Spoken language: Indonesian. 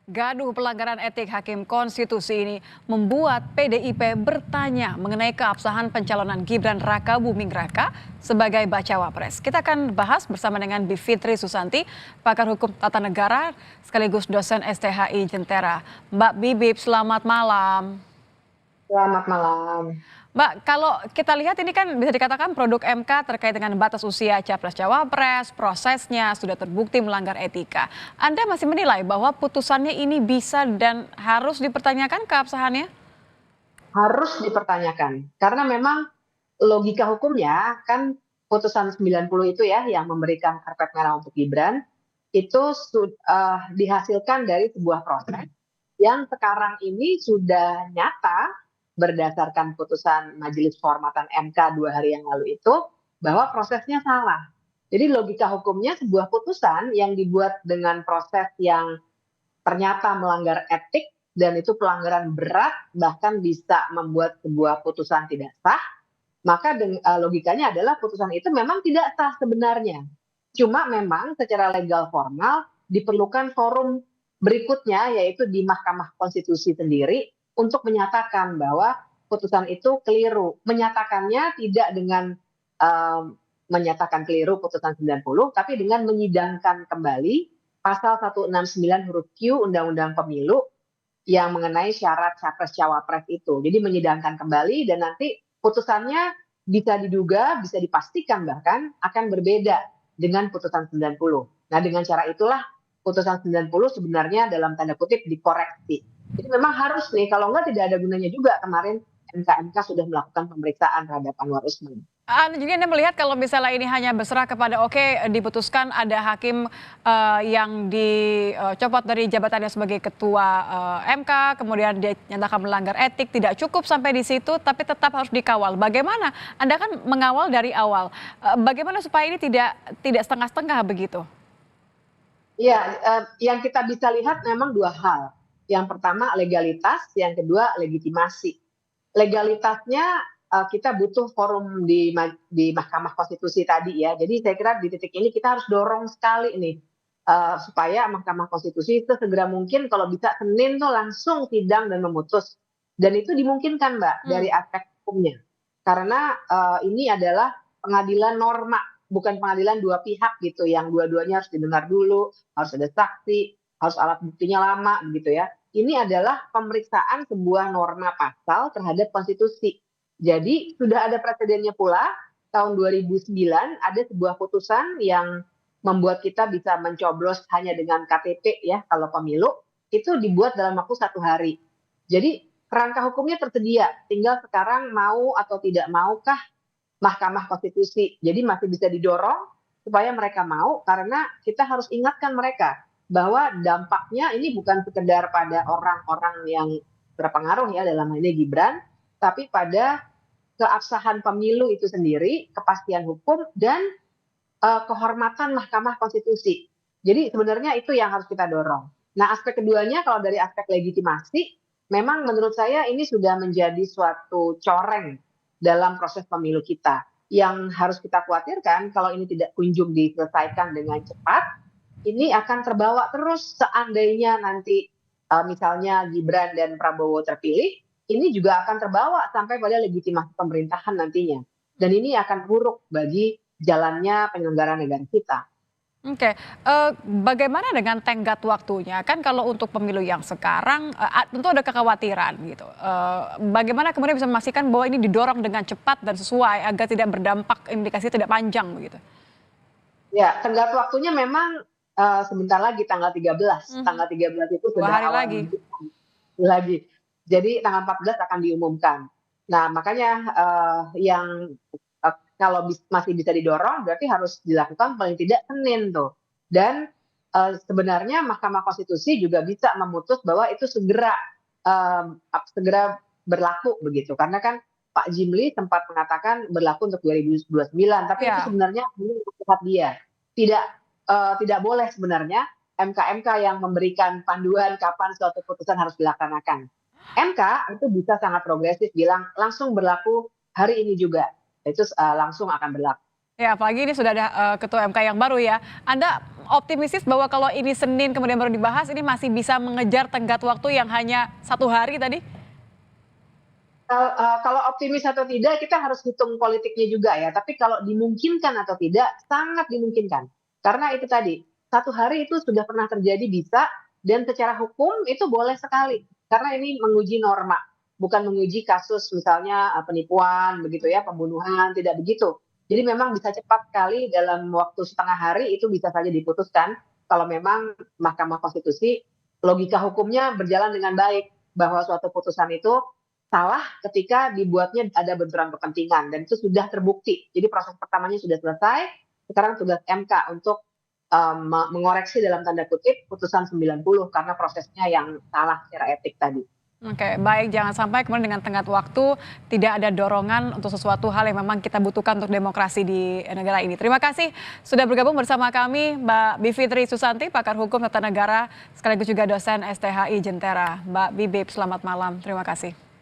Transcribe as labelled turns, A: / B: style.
A: Gaduh pelanggaran etik Hakim Konstitusi ini membuat PDIP bertanya mengenai keabsahan pencalonan Gibran Raka Buming Raka sebagai bacawa pres. Kita akan bahas bersama dengan Bivitri Susanti, pakar hukum tata negara sekaligus dosen STHI Jentera. Mbak Bibip, selamat malam.
B: Selamat malam.
A: Mbak, kalau kita lihat ini kan bisa dikatakan produk MK terkait dengan batas usia capres-cawapres, prosesnya sudah terbukti melanggar etika. Anda masih menilai bahwa putusannya ini bisa dan harus dipertanyakan keabsahannya?
B: Harus dipertanyakan, karena memang logika hukumnya kan putusan 90 itu ya yang memberikan karpet merah untuk Gibran, itu dihasilkan dari sebuah proses yang sekarang ini sudah nyata berdasarkan putusan Majelis Kehormatan MK 2 hari yang lalu itu, bahwa prosesnya salah. Jadi logika hukumnya sebuah putusan yang dibuat dengan proses yang ternyata melanggar etik dan itu pelanggaran berat bahkan bisa membuat sebuah putusan tidak sah, maka logikanya adalah putusan itu memang tidak sah sebenarnya. Cuma memang secara legal formal diperlukan forum berikutnya yaitu di Mahkamah Konstitusi sendiri untuk menyatakan bahwa putusan itu keliru. Menyatakannya tidak dengan menyatakan keliru putusan 90, tapi dengan menyidangkan kembali pasal 169 huruf Q Undang-Undang Pemilu yang mengenai syarat capres-cawapres itu. Jadi menyidangkan kembali dan nanti putusannya bisa diduga, bisa dipastikan bahkan akan berbeda dengan putusan 90. Nah, dengan cara itulah putusan 90 sebenarnya dalam tanda kutip dikoreksi. Jadi memang harus nih, kalau enggak tidak ada gunanya juga kemarin MK sudah melakukan pemeriksaan terhadap Anwar Usman.
A: Jadi Anda melihat kalau misalnya ini hanya berserah kepada diputuskan ada hakim yang dicopot dari jabatannya sebagai ketua MK, kemudian dia nyatakan melanggar etik, tidak cukup sampai di situ, tapi tetap harus dikawal. Bagaimana? Anda kan mengawal dari awal. Bagaimana supaya ini tidak setengah-setengah begitu?
B: Iya, yang kita bisa lihat memang dua hal. Yang pertama legalitas, yang kedua legitimasi. Legalitasnya kita butuh forum di Mahkamah Konstitusi tadi ya. Jadi saya kira di titik ini kita harus dorong sekali nih supaya Mahkamah Konstitusi segera mungkin kalau bisa Senin tuh langsung sidang dan memutus. Dan itu dimungkinkan Mbak dari aspek hukumnya. Karena ini adalah pengadilan norma, bukan pengadilan dua pihak gitu yang dua-duanya harus didengar dulu, harus ada saksi, harus alat buktinya lama gitu ya. Ini adalah pemeriksaan sebuah norma pasal terhadap konstitusi. Jadi sudah ada presidennya pula tahun 2009 ada sebuah putusan yang membuat kita bisa mencoblos hanya dengan KTP ya kalau pemilu itu dibuat dalam waktu 1 hari. Jadi kerangka hukumnya tersedia, tinggal sekarang mau atau tidak maukah Mahkamah Konstitusi. Jadi masih bisa didorong supaya mereka mau karena kita harus ingatkan mereka bahwa dampaknya ini bukan sekedar pada orang-orang yang berpengaruh ya dalam hal ini Gibran, tapi pada keabsahan pemilu itu sendiri, kepastian hukum dan kehormatan Mahkamah Konstitusi. Jadi sebenarnya itu yang harus kita dorong. Nah, aspek keduanya kalau dari aspek legitimasi, memang menurut saya ini sudah menjadi suatu coreng dalam proses pemilu kita. Yang harus kita khawatirkan kalau ini tidak kunjung diselesaikan dengan cepat, ini akan terbawa terus seandainya nanti misalnya Gibran dan Prabowo terpilih, ini juga akan terbawa sampai pada legitimasi pemerintahan nantinya. Dan ini akan buruk bagi jalannya penyelenggaraan negara kita.
A: Oke, bagaimana dengan tenggat waktunya? Kan kalau untuk pemilu yang sekarang, tentu ada kekhawatiran gitu. Bagaimana kemudian bisa memastikan bahwa ini didorong dengan cepat dan sesuai agar tidak berdampak implikasi tidak panjang begitu?
B: Ya, tenggat waktunya memang sebentar lagi tanggal 13. Tanggal 13 itu
A: 2
B: sudah
A: hari
B: awal
A: lagi.
B: minggu lagi. Jadi tanggal 14 akan diumumkan. Nah, makanya yang kalau masih bisa didorong berarti harus dilakukan paling tidak Senin tuh. Dan sebenarnya Mahkamah Konstitusi juga bisa memutus bahwa itu segera berlaku begitu. Karena kan Pak Jimli sempat mengatakan berlaku untuk 2029, tapi itu
A: Ya.
B: sebenarnya ini untuk dia. Tidak tidak boleh sebenarnya MK-MK yang memberikan panduan kapan suatu putusan harus dilaksanakan. MK itu bisa sangat progresif bilang langsung berlaku hari ini juga. Itu langsung akan berlaku.
A: Ya, apalagi ini sudah ada ketua MK yang baru ya. Anda optimistis bahwa kalau ini Senin kemudian baru dibahas, ini masih bisa mengejar tenggat waktu yang hanya 1 hari tadi?
B: Kalau optimis atau tidak kita harus hitung politiknya juga ya, tapi kalau dimungkinkan atau tidak, sangat dimungkinkan. Karena itu tadi, 1 hari itu sudah pernah terjadi bisa, dan secara hukum itu boleh sekali, karena ini menguji norma, bukan menguji kasus misalnya, penipuan begitu ya, pembunuhan, tidak begitu. Jadi memang bisa cepat sekali dalam waktu setengah hari itu bisa saja diputuskan, kalau memang Mahkamah Konstitusi logika hukumnya berjalan dengan baik, bahwa suatu putusan itu salah ketika dibuatnya ada benturan kepentingan dan itu sudah terbukti. Jadi proses pertamanya sudah selesai, sekarang tugas MK untuk mengoreksi dalam tanda kutip putusan 90 karena prosesnya yang salah secara etik tadi.
A: Oke, baik. Jangan sampai kemudian dengan tenggat waktu tidak ada dorongan untuk sesuatu hal yang memang kita butuhkan untuk demokrasi di negara ini. Terima kasih sudah bergabung bersama kami Mbak Bivitri Susanti, pakar hukum tata negara, sekaligus juga dosen STHI Jentera. Mbak Bibip, selamat malam. Terima kasih.